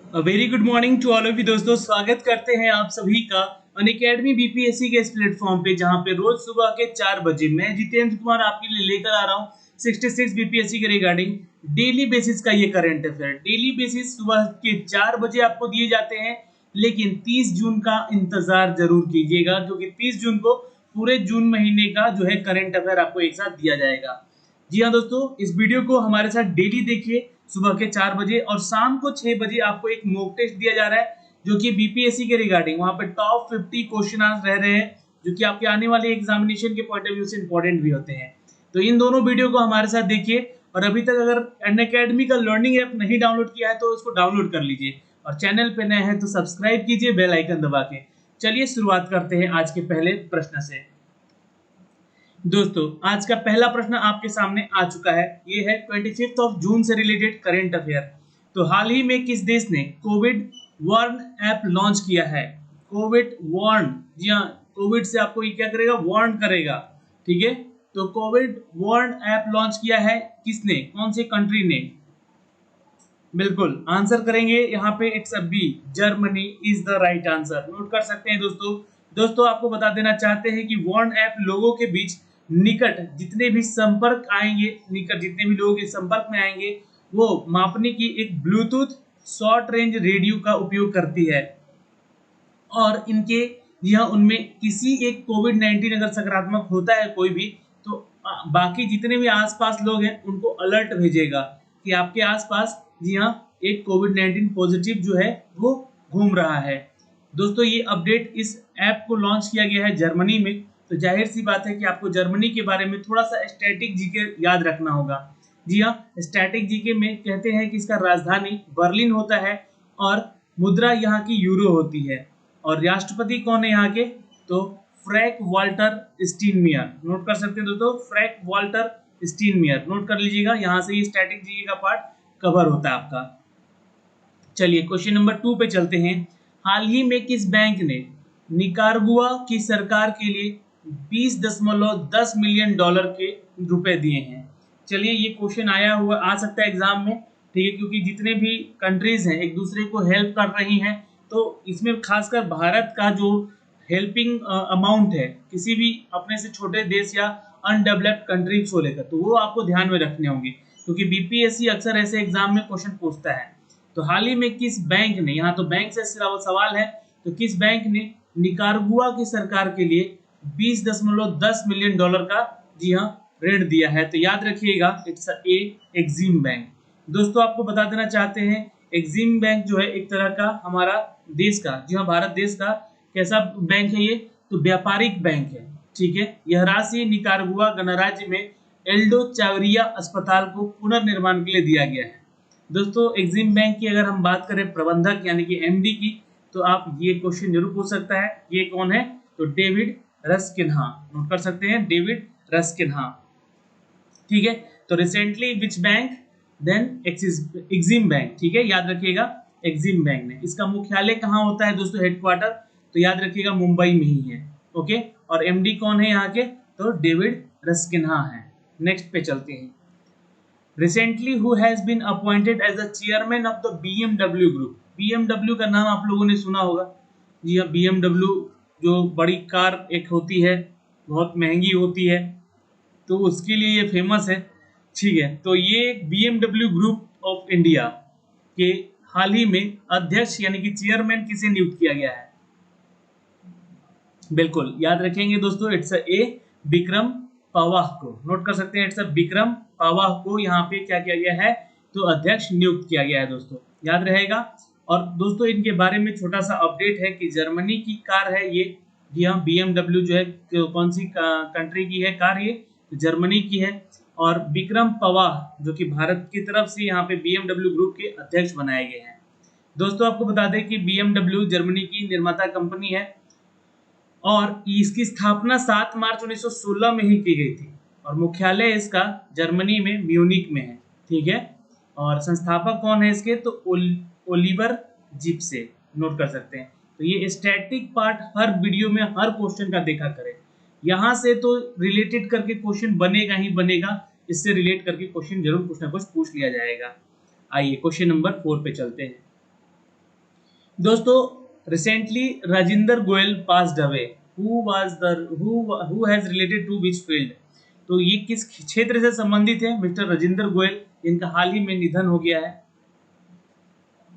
Very good morning to all of you दोस्तों, स्वागत करते हैं आप सभी का अनअकैडमी बीपीएससी के इस प्लेटफॉर्म पे, जहां पे रोज सुबह के 4 बजे मैं जितेंद्र कुमार आपके लिए लेकर आ रहा हूं 66 बीपीएससी के रिगार्डिंग डेली बेसिस का ये करंट अफेयर। डेली बेसिस सुबह के 4 बजे आपको दिए जाते हैं, लेकिन 30 जून का इंतजार जरूर कीजिएगा, क्योंकि 30 जून को पूरे जून महीने का जो है करंट अफेयर आपको एक साथ दिया जाएगा। जी हाँ दोस्तों, इस वीडियो को हमारे साथ डेली देखिए सुबह के 4 बजे, और शाम को 6 बजे आपको एक मॉक टेस्ट दिया जा रहा है जो कि बीपीएससी के रिगार्डिंग वहां पे टॉप 50 क्वेश्चन आंसर रह रहे हैं, जो कि आपके आने वाले एग्जामिनेशन के पॉइंट ऑफ व्यू से इंपॉर्टेंट भी होते हैं। तो इन दोनों वीडियो को हमारे साथ देखिए, और अभी तक अगर अनअकैडमी का लर्निंग ऐप नहीं डाउनलोड किया है तो उसको डाउनलोड कर लीजिए, और चैनल पे नए हैं तो सब्सक्राइब कीजिए बेल आइकन दबा के। चलिए शुरुआत करते हैं आज के पहले प्रश्न से। दोस्तों, आज का पहला प्रश्न आपके सामने आ चुका है। ये है 25 ऑफ जून से रिलेटेड करंट अफेयर। तो हाल ही में किस देश ने कोविड वार्न ऐप लॉन्च किया है? कोविड वार्न, जी हाँ, कोविड से आपको ये क्या करेगा, वार्न करेगा। ठीक है, तो कोविड वार्न ऐप लॉन्च किया है किसने, कौन सी कंट्री ने? बिल्कुल आंसर करेंगे यहाँ पे, it's a B, Germany is the right answer. Note कर सकते हैं दोस्तों। दोस्तों, आपको बता देना चाहते हैं कि वार्न ऐप लोगों के बीच निकट जितने भी संपर्क आएंगे, निकट जितने भी लोगों के संपर्क में आएंगे, वो मापने की एक ब्लूटूथ शॉर्ट रेंज रेडियो का उपयोग करती है। और इनके यह उनमें किसी एक कोविड 19 अगर सकारात्मक होता है कोई भी, तो बाकी जितने भी आसपास लोग हैं उनको अलर्ट भेजेगा कि आपके आसपास, जी हाँ, एक कोविड 19 पॉजिटिव जो है वो घूम रहा है। दोस्तों, ये अपडेट इस ऐप को लॉन्च किया गया है जर्मनी में। तो जाहिर सी बात है कि आपको जर्मनी के बारे में थोड़ा सा स्टैटिक जीके याद रखना होगा। जी हाँ, स्टैटिक जीके में कहते हैं कि इसका राजधानी बर्लिन होता है और मुद्रा यहाँ की यूरो होती है। और राष्ट्रपति कौन है यहाँ के? तो फ्रैंक वाल्टर स्टीनमियर। नोट कर सकते हैं दोस्तों, फ्रैंक वाल्टर स्टीनमियर, नोट कर लीजिएगा। यहाँ से ये स्टैटिक जीके का पार्ट कवर होता है आपका। चलिए क्वेश्चन नंबर 2 पे चलते हैं। हाल ही में किस बैंक ने निकारागुआ की सरकार के लिए 20.10 मिलियन डॉलर के रुपए दिए हैं? चलिए, ये क्वेश्चन आया हुआ आ सकता है एग्जाम में, ठीक है, क्योंकि जितने भी कंट्रीज हैं एक दूसरे को हेल्प कर रही हैं, तो इसमें खासकर भारत का जो हेल्पिंग अमाउंट है किसी भी अपने से छोटे देश या अनडेवलप्ड कंट्रीज को लेकर, तो वो आपको ध्यान में रखने होंगे, क्योंकि बीपीएससी अक्सर ऐसे एग्जाम में क्वेश्चन पूछता है। तो हाल ही में किस बैंक ने, यहाँ तो बैंक से सवाल है, तो किस बैंक ने निकारागुआ की सरकार के लिए 20.10 मिलियन डॉलर का, जी हाँ, ऋण दिया है? तो याद रखिएगा, इट्स ए एक्सिम बैंक। दोस्तों, आपको बता देना चाहते हैं, एक्सिम बैंक जो है एक तरह का हमारा देश का, जी हाँ, भारत देश का कैसा बैंक है ये? तो व्यापारिक बैंक है। ठीक है, यह राशि निकारागुआ गणराज्य में एल्डो चावरिया अस्पताल को पुनर्निर्माण के लिए दिया गया है। दोस्तों, एक्सिम बैंक की अगर हम बात करें प्रबंधक यानी कि एमडी की, तो आप ये क्वेश्चन जरूर पूछ सकता है, ये कौन है? तो डेविड रस्किन्हा। नोट कर सकते हैं, डेविड रस्किन्हा। ठीक है, तो recently which bank? Then Exim bank. ठीक है, याद रखिएगा, एक्सिम बैंक ने, इसका मुख्यालय कहाँ होता है दोस्तों, हेडक्वार्टर? तो याद रखिएगा मुंबई में ही है। ओके, और एमडी कौन है यहाँ के? तो डेविड रस्किन्हा है। नेक्स्ट पे चलते हैं। Recently, who has been appointed as the chairman of the BMW Group? BMW का नाम आप लोगों ने सुना होगा। जी हाँ, BMW जो बड़ी कार एक होती है, बहुत महंगी होती है, तो उसके लिए ये फेमस है। ठीक है, तो ये BMW ग्रुप ऑफ इंडिया के हाल ही में अध्यक्ष यानी कि चेयरमैन किसे नियुक्त किया गया है? बिल्कुल याद रखेंगे दोस्तों, इट्स ए विक्रम पवाह को। नोट कर सकते हैं, इट्स विक्रम पवाह को यहाँ पे क्या किया गया है? तो अध्यक्ष नियुक्त किया गया है दोस्तों, याद रहेगा। और दोस्तों, इनके बारे में छोटा सा अपडेट है कि जर्मनी की कार है ये। जी हाँ, BMW जो है कौन सी कंट्री की है कार? ये जर्मनी की है। और विक्रम पवाह जो कि भारत की तरफ से यहाँ पे BMW ग्रुप के अध्यक्ष बनाए गए हैं। दोस्तों, आपको बता दें कि BMW जर्मनी की निर्माता कंपनी है, और इसकी स्थापना 7 मार्च 1916 में ही की गई थी, और मुख्यालय इसका जर्मनी में म्यूनिक में है। ठीक है, और संस्थापक कौन है इसके? तो ओलिवर जिप्से। नोट कर सकते हैं। तो ये स्टैटिक पार्ट हर वीडियो में हर क्वेश्चन का देखा करें, यहाँ से तो रिलेटेड करके क्वेश्चन बनेगा ही बनेगा, इससे रिलेट करके क्वेश्चन जरूर कुछ ना कुछ पूछ लिया जाएगा। आइए क्वेश्चन नंबर 4 पे चलते हैं। दोस्तों recently Rajendra Goyal passed away, who has related to which field? तो ये किस क्षेत्र से संबंधित है? मिस्टर राजेंद्र गोयल, इनका हाल ही में निधन हो गया है।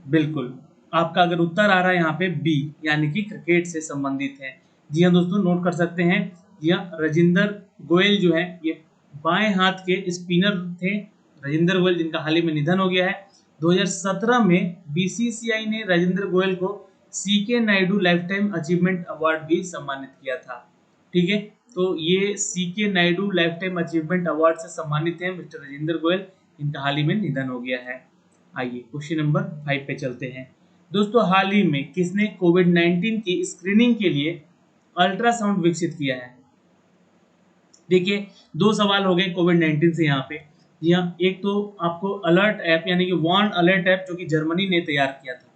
बिल्कुल, आपका अगर उत्तर आ रहा है यहाँ पे बी, यानी कि क्रिकेट से संबंधित है। जी हाँ दोस्तों, नोट कर सकते हैं। जी हाँ, राजेंद्र गोयल जो है ये बाएं हाथ के स्पिनर थे। राजेंद्र गोयल जिनका हाल ही में निधन हो गया है। 2017 में बीसीसीआई ने राजेंद्र गोयल को C K Naidu life time achievement award भी सम्मानित किया था। ठीक है, तो ये C K Naidu life time achievement award से सम्मानित है मिस्टर राजेंद्र गोयल, इनका हाल ही में निधन हो गया है। आइए क्वेश्चन नंबर 5 पे चलते हैं। दोस्तों हाल ही में किसने कोविड-19 की स्क्रीनिंग के लिए अल्ट्रासाउंड विकसित किया है? देखिए, दो सवाल हो गए कोविड-19 से यहाँ पे। जी हाँ, एक तो आपको अलर्ट ऐप यानी कि वार्न अलर्ट ऐप जो कि जर्मनी ने तैयार किया था।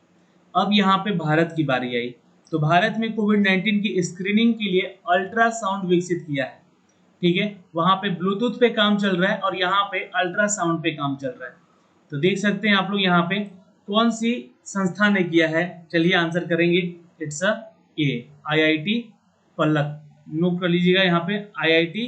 अब यहाँ पे भारत की बारी आई, तो भारत में कोविड-19 की स्क्रीनिंग के लिए अल्ट्रासाउंड विकसित किया है। ठीक है, वहां पे ब्लूटूथ पे काम चल रहा है और यहाँ पे अल्ट्रासाउंड पे काम चल रहा है। तो देख सकते हैं आप लोग यहाँ पे कौन सी संस्था ने किया है। चलिए आंसर करेंगे। It's a A, IIT Palak. Note कर लीजिएगा यहाँ पे आईआईटी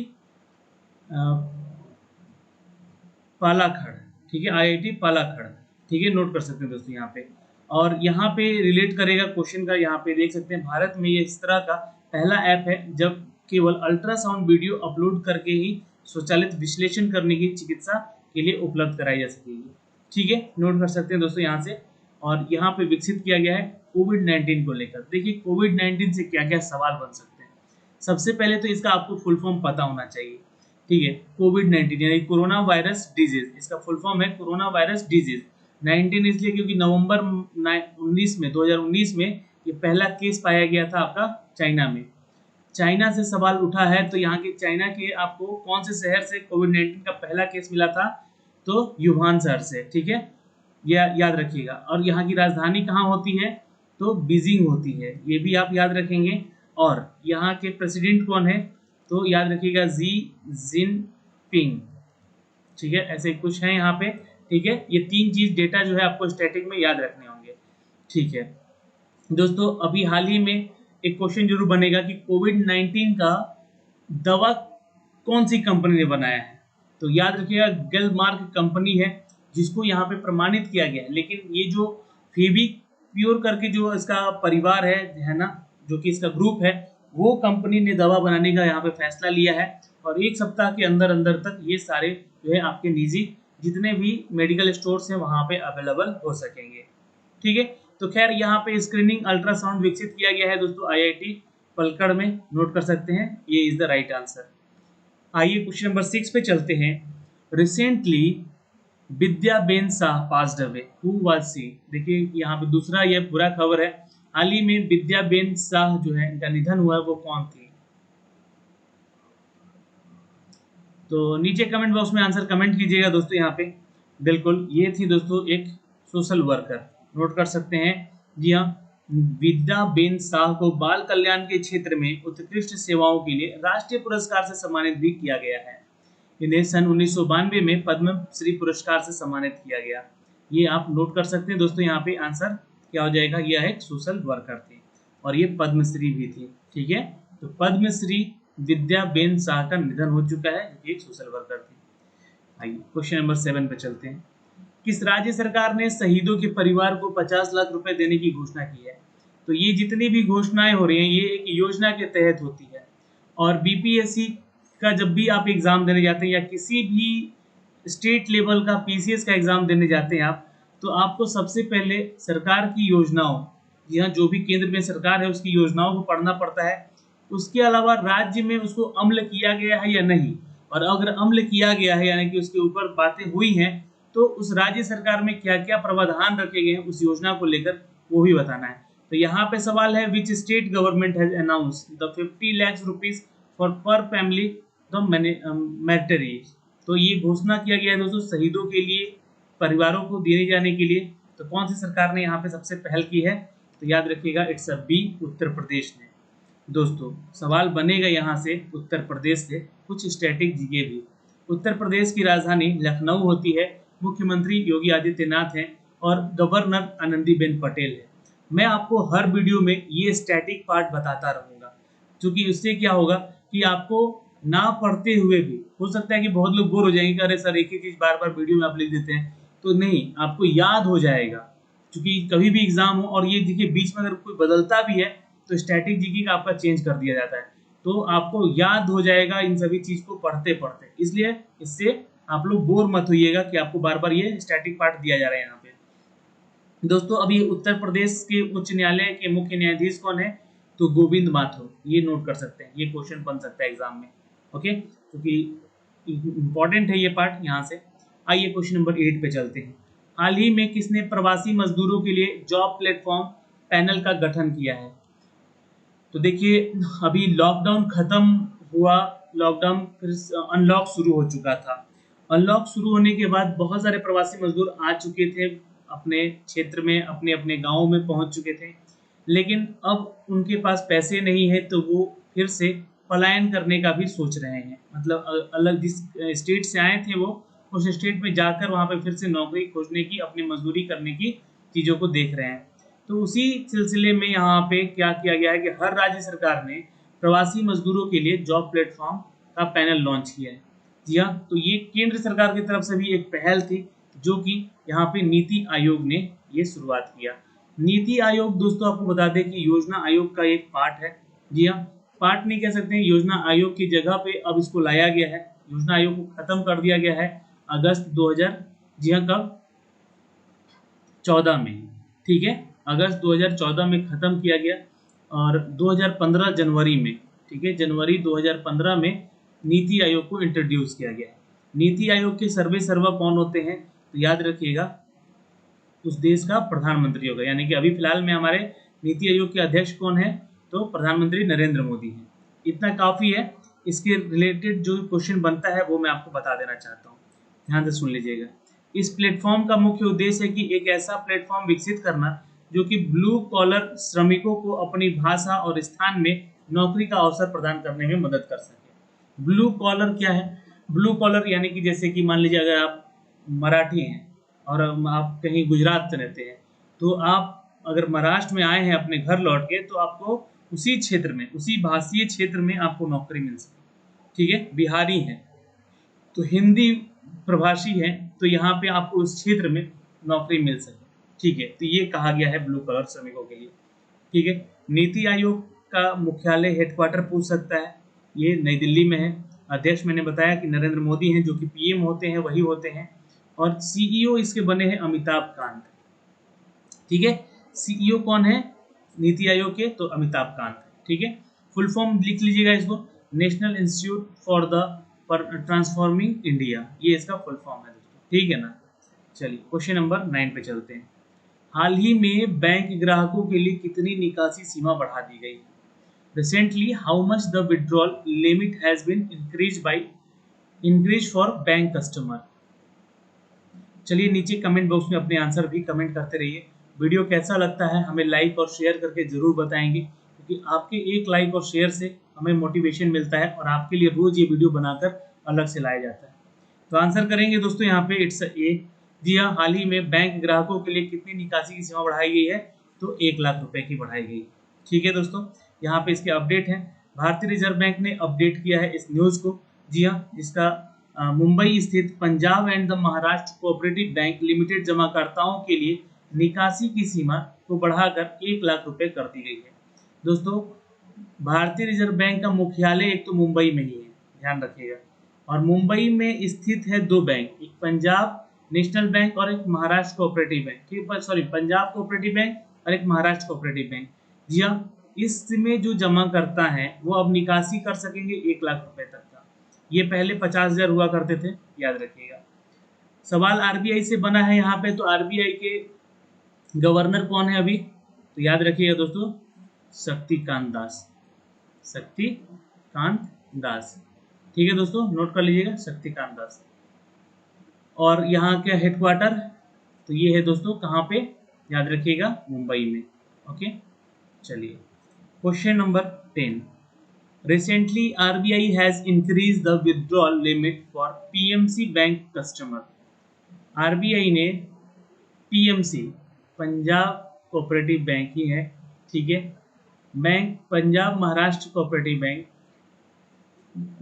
पालाखड़। ठीक है, आईआईटी पालाखड़। ठीक है, नोट कर सकते हैं दोस्तों यहाँ पे। और यहाँ पे रिलेट करेगा क्वेश्चन का, यहाँ पे देख सकते हैं भारत में ये इस तरह का पहला ऐप है जब केवल अल्ट्रासाउंड वीडियो अपलोड करके ही स्वचालित विश्लेषण करने की चिकित्सा के लिए उपलब्ध कराई जा सकेगी। ठीक है, नोट कर सकते हैं दोस्तों यहाँ से। और यहाँ पे विकसित किया गया है कोविड-19 को लेकर। देखिए कोविड-19 से क्या क्या सवाल बन सकते हैं। सबसे पहले तो इसका आपको फुल फॉर्म पता होना चाहिए। ठीक है, कोविड-19 यानी कोरोना वायरस डिजीज, इसका फुल फॉर्म है कोरोना वायरस डिजीज। 19 इसलिए क्योंकि नवंबर 2019 में ये पहला केस पाया गया था आपका चाइना में। चाइना से सवाल उठा है, तो यहाँ के चाइना के आपको कौन से शहर से कोविड-19 का पहला केस मिला था? तो यूहान शहर से। ठीक है, यह याद रखिएगा। और यहाँ की राजधानी कहाँ होती है? तो बीजिंग होती है, ये भी आप याद रखेंगे। और यहाँ के प्रेसिडेंट कौन है? तो याद रखिएगा जी जिनपिंग। ठीक है, ऐसे कुछ है यहाँ पे। ठीक है, ये तीन चीज डेटा जो है आपको स्टैटिक में याद रखने होंगे। ठीक है दोस्तों, अभी हाल ही में एक क्वेश्चन जरूर बनेगा कि कोविड-19 का दवा कौन सी कंपनी ने बनाया है? तो याद रखिएगा गलमार्क कंपनी है जिसको यहाँ पे प्रमाणित किया गया है। लेकिन ये जो फेवी प्योर करके जो इसका परिवार है ना, जो कि इसका ग्रुप है, वो कंपनी ने दवा बनाने का यहाँ पे फैसला लिया है। और एक सप्ताह के अंदर अंदर तक ये सारे जो है आपके निजी जितने भी मेडिकल स्टोर्स हैं वहाँ पे अवेलेबल हो सकेंगे। ठीक है, तो खैर यहाँ पे स्क्रीनिंग अल्ट्रासाउंड विकसित किया गया है दोस्तों आईआईटी पलक्कड़ में। नोट कर सकते हैं, ये इज द राइट आंसर। आइए क्वेश्चन नंबर 6 पे चलते हैं। Recently Vidyaben Shah passed away, who was she? देखिए यहाँ पे दूसरा ये बुरा खबर है। हाल ही में विद्याबेन शाह जो है इनका निधन हुआ है, वो कौन थी? तो नीचे कमेंट बॉक्स में आंसर कमेंट कीजिएगा दोस्तों यहाँ पे। बिल्कुल, ये थी दोस्तों एक सोशल वर्कर। नोट कर सकते हैं। जी हाँ, विद्याबेन शाह को बाल कल्याण के क्षेत्र में उत्कृष्ट सेवाओं के लिए राष्ट्रीय पुरस्कार से सम्मानित भी किया गया है। इन्हें सन 1992 में पद्मश्री पुरस्कार से सम्मानित किया गया। ये आप नोट कर सकते हैं दोस्तों। यहाँ पे आंसर क्या हो जाएगा? यह एक सोशल वर्कर थी और ये पद्मश्री भी थी। ठीक है, तो पद्मश्री विद्याबेन शाह का निधन हो चुका है, जो कि एक सोशल वर्कर थी। आइए क्वेश्चन नंबर 7 पे चलते हैं। किस राज्य सरकार ने शहीदों के परिवार को 50 लाख रुपए देने की घोषणा की है? तो ये जितनी भी घोषणाएं हो रही हैं ये एक योजना के तहत होती है। और बीपीएससी का जब भी आप एग्जाम देने जाते हैं या किसी भी स्टेट लेवल का पीसीएस का एग्जाम देने जाते हैं आप, तो आपको सबसे पहले सरकार की योजनाओं, यहाँ जो भी केंद्र में सरकार है उसकी योजनाओं को पढ़ना पड़ता है। उसके अलावा राज्य में उसको अमल किया गया है या नहीं, और अगर अमल किया गया है यानी कि उसके ऊपर बातें हुई हैं, तो उस राज्य सरकार में क्या क्या प्रावधान रखे गए हैं उस योजना को लेकर, वो भी बताना है। तो यहाँ पे सवाल है, which state government has announce the 50 lakh rupees for पर फैमिली द मैनेटरी। तो ये घोषणा किया गया है दोस्तों शहीदों के लिए, परिवारों को दिए जाने के लिए। तो कौन सी सरकार ने यहाँ पे सबसे पहल की है? तो याद रखिएगा it's a B, Uttar Pradesh ने। दोस्तों सवाल बनेगा यहाँ से उत्तर प्रदेश से कुछ स्टैटिक जीके भी। उत्तर प्रदेश की राजधानी लखनऊ होती है, मुख्यमंत्री योगी आदित्यनाथ हैं और गवर्नर आनंदीबेन पटेल है। मैं आपको हर वीडियो में ये स्टैटिक पार्ट बताता रहूंगा, क्योंकि उससे क्या होगा कि आपको ना पढ़ते हुए भी हो सकता है कि बहुत लोग बोर हो जाएंगे कि अरे सर एक ही चीज बार बार वीडियो में आप लिख देते हैं, तो नहीं, आपको याद हो जाएगा। क्योंकि कभी भी एग्जाम हो और ये देखिए बीच में अगर कोई बदलता भी है तो स्टैटिक जीके का आपका चेंज कर दिया जाता है, तो आपको याद हो जाएगा इन सभी चीज को पढ़ते पढ़ते। इसलिए इससे आप लोग बोर मत होइएगा कि आपको बार बार ये स्टैटिक पार्ट दिया जा रहा है यहाँ पे। दोस्तों अभी उत्तर प्रदेश के उच्च न्यायालय के मुख्य न्यायाधीश कौन है? तो गोविंद माथुर, ये नोट कर सकते हैं, ये क्वेश्चन बन सकता है एग्जाम में। ओके, क्योंकि इंपॉर्टेंट है ये पार्ट यहाँ से। आइए क्वेश्चन नंबर 8 पे चलते हैं। हाल ही में किसने प्रवासी मजदूरों के लिए जॉब प्लेटफॉर्म पैनल का गठन किया है? तो देखिए अभी लॉकडाउन खत्म हुआ, लॉकडाउन फिर अनलॉक शुरू हो चुका था। अनलॉक शुरू होने के बाद बहुत सारे प्रवासी मजदूर आ चुके थे अपने क्षेत्र में, अपने अपने गाँव में पहुंच चुके थे, लेकिन अब उनके पास पैसे नहीं है तो वो फिर से पलायन करने का भी सोच रहे हैं। मतलब अलग जिस स्टेट से आए थे वो उस स्टेट में जाकर वहाँ पे फिर से नौकरी खोजने की, अपनी मजदूरी करने की चीज़ों को देख रहे हैं। तो उसी सिलसिले में यहाँ पे क्या किया गया है कि हर राज्य सरकार ने प्रवासी मजदूरों के लिए जॉब प्लेटफॉर्म का पैनल लॉन्च किया है। जी हाँ, तो ये केंद्र सरकार की तरफ से भी एक पहल थी, जो कि यहाँ पे नीति आयोग ने ये शुरुआत किया। नीति आयोग दोस्तों आपको बता दें कि योजना आयोग का एक पार्ट है। जी हाँ, पार्ट नहीं कह सकते हैं, योजना आयोग की जगह पे अब इसको लाया गया है। योजना आयोग को खत्म कर दिया गया है अगस्त 2000, जी हाँ कब, 14 में, ठीक है, अगस्त 2014 में खत्म किया गया और 2015 जनवरी में, ठीक है, जनवरी 2015 में नीति आयोग को इंट्रोड्यूस किया गया है। नीति आयोग के सर्वे सर्वा कौन होते हैं? तो याद रखिएगा उस देश का प्रधानमंत्री होगा, यानी कि अभी फिलहाल में हमारे नीति आयोग के अध्यक्ष कौन है? तो प्रधानमंत्री नरेंद्र मोदी हैं। इतना काफी है, इसके रिलेटेड जो क्वेश्चन बनता है वो मैं आपको बता देना चाहता हूँ, ध्यान से सुन लीजिएगा। इस प्लेटफॉर्म का मुख्य उद्देश्य है कि एक ऐसा प्लेटफॉर्म विकसित करना जो कि ब्लू कॉलर श्रमिकों को अपनी भाषा और स्थान में नौकरी का अवसर प्रदान करने में मदद कर सके। ब्लू कॉलर क्या है? ब्लू कॉलर यानी कि जैसे कि मान लीजिए अगर आप मराठी हैं और आप कहीं गुजरात से रहते हैं, तो आप अगर महाराष्ट्र में आए हैं अपने घर लौट के, तो आपको उसी क्षेत्र में, उसी भाषीय क्षेत्र में आपको नौकरी मिल सके, ठीक है। बिहारी हैं तो हिंदी प्रभाषी है तो यहाँ पे आपको उस क्षेत्र में नौकरी मिल सके, ठीक है। तो ये कहा गया है ब्लू कलर श्रमिकों के लिए, ठीक है। नीति आयोग का मुख्यालय हेडक्वार्टर पूछ सकता है, ये नई दिल्ली में है। अध्यक्ष मैंने बताया कि नरेंद्र मोदी हैं, जो कि पीएम होते हैं वही होते हैं, और सीईओ इसके बने हैं अमिताभ कांत, ठीक है। सीईओ कौन है नीति आयोग के? तो अमिताभ कांत, ठीक है। फुल फॉर्म लिख लीजिएगा इसको, national institute for the transforming India, ये इसका फुल फॉर्म है दोस्तों, ठीक है ना। चलिए क्वेश्चन नंबर 9 पे चलते हैं। हाल ही में बैंक ग्राहकों के लिए कितनी निकासी सीमा बढ़ा दी गई? Recently how much the withdrawal limit has been increase for bank customer. चलिए नीचे कमेंट बॉक्स में अपने आंसर भी कमेंट करते रहिए। वीडियो कैसा लगता है हमें लाइक और शेयर करके जरूर बताएंगे, क्योंकि आपके एक लाइक और शेयर से हमें मोटिवेशन मिलता है और आपके लिए रोज ये वीडियो बनाकर अलग से लाया जाता है। तो आंसर करेंगे दोस्तों यहाँ पे इट्स ए। जी हाँ, हाल ही में बैंक ग्राहकों के लिए कितनी निकासी की सीमा बढ़ाई गई है? तो 1 लाख रुपए की बढ़ाई गई, ठीक है दोस्तों। यहाँ पे इसके अपडेट है, भारतीय रिजर्व बैंक ने अपडेट किया है इस न्यूज को। जी हाँ, जिसका मुंबई स्थित Punjab and the Maharashtra cooperative bank limited जमाकर्ताओं के लिए निकासी की सीमा को बढ़ाकर 1 लाख रुपए कर दी गई है। दोस्तों भारतीय रिजर्व बैंक का मुख्यालय एक तो मुंबई में ही है, ध्यान रखिएगा, और मुंबई में स्थित है 2 बैंक, एक पंजाब नेशनल बैंक और एक महाराष्ट्र कोऑपरेटिव बैंक, ठीक है, सॉरी पंजाब कोऑपरेटिव बैंक और एक महाराष्ट्र कोऑपरेटिव बैंक। जी हाँ, इसमें जो जमा करता है वो अब निकासी कर सकेंगे 1 लाख रुपए तक का। ये पहले 50,000 हुआ करते थे, याद रखिएगा। सवाल आरबीआई से बना है यहाँ पे, तो आरबीआई के गवर्नर कौन है अभी? तो याद रखिएगा दोस्तों, शक्तिकांत दास, शक्तिकांत दास, ठीक है दोस्तों, नोट कर लीजिएगा शक्तिकांत दास। और यहाँ क्या हेडक्वार्टर? तो ये है दोस्तों कहाँ पे, याद रखिएगा मुंबई में। ओके, चलिए question number 10। Recently RBI has increase the withdrawal limit for PMC bank customer. RBI ने पीएमसी पंजाब कोऑपरेटिव बैंक ही है, ठीक है। Bank Punjab Maharashtra cooperative bank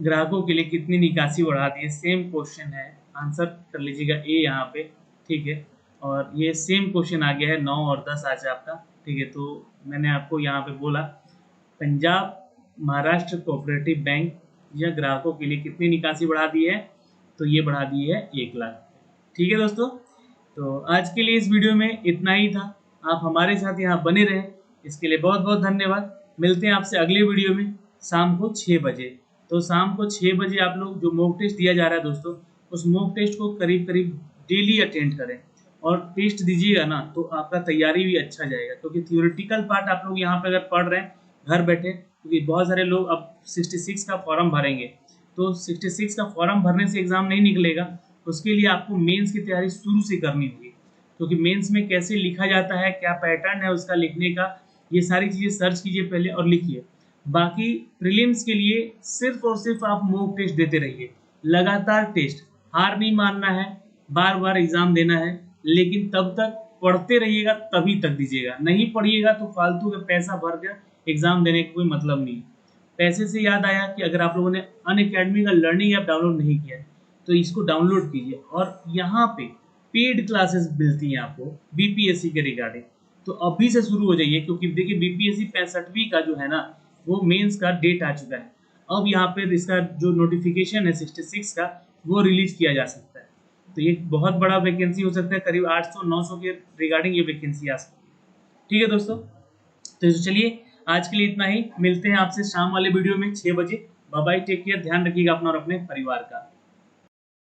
ग्राहकों के लिए कितनी निकासी बढ़ा दी है, सेम क्वेश्चन है, आंसर कर लीजिएगा ए यहाँ पे, ठीक है। और ये सेम क्वेश्चन आ गया है 9 और 10 आज आपका, ठीक है। तो मैंने आपको यहाँ पे बोला पंजाब महाराष्ट्र कोऑपरेटिव बैंक यह ग्राहकों के लिए कितनी निकासी बढ़ा दी है, तो ये बढ़ा दी है 1 लाख, ठीक है दोस्तों। तो आज के लिए इस वीडियो में इतना ही था। आप हमारे साथ यहाँ बने रहें, इसके लिए बहुत बहुत धन्यवाद। मिलते हैं आपसे अगले वीडियो में शाम को 6 बजे। तो शाम को 6 बजे आप लोग जो मॉक टेस्ट दिया जा रहा है दोस्तों, उस मॉक टेस्ट को करीब करीब डेली अटेंड करें और टेस्ट दीजिएगा ना, तो आपका तैयारी भी अच्छा जाएगा। क्योंकि थियोरेटिकल पार्ट आप लोग यहाँ पे अगर पढ़ रहे हैं घर बैठे, क्योंकि बहुत सारे लोग अब 66 का फॉर्म भरेंगे, तो 66 का फॉर्म भरने से एग्जाम नहीं निकलेगा। उसके लिए आपको मेंस की तैयारी शुरू से करनी होगी, क्योंकि मेंस में कैसे लिखा जाता है, क्या पैटर्न है उसका लिखने का, ये सारी चीज़ें सर्च कीजिए पहले और लिखिए। बाकी प्रीलिम्स के लिए सिर्फ और सिर्फ आप मॉक टेस्ट देते रहिए, लगातार टेस्ट, हार नहीं मानना है, बार बार एग्जाम देना है, लेकिन तब तक पढ़ते रहिएगा, तभी तक दीजिएगा। नहीं पढ़िएगा तो फालतू का पैसा भर कर एग्जाम देने का कोई मतलब नहीं। पैसे से याद आया कि अगर आप लोगों ने अनअकैडमी का लर्निंग ऐप डाउनलोड नहीं किया है तो इसको डाउनलोड कीजिए, और यहाँ पे पेड क्लासेस मिलती हैं आपको बीपीएससी के रिगार्डिंग। तो अभी से शुरू हो जाइए, क्योंकि देखिए बीपीएससी 65वीं का जो है ना, वो मेंस का डेट आ चुका है। अब यहाँ पे इसका जो नोटिफिकेशन है 66 का, वो रिलीज किया जा सकता है। तो ये बहुत बड़ा वैकेंसी हो सकता है, करीब 800-900 के रिगार्डिंग ये वैकेंसी आ सकती है, ठीक है दोस्तों। तो चलिए आज के लिए इतना ही, मिलते हैं आपसे शाम वाले वीडियो में 6 बजे। बाय बाय, टेक केयर, ध्यान रखिएगा अपना और अपने परिवार का।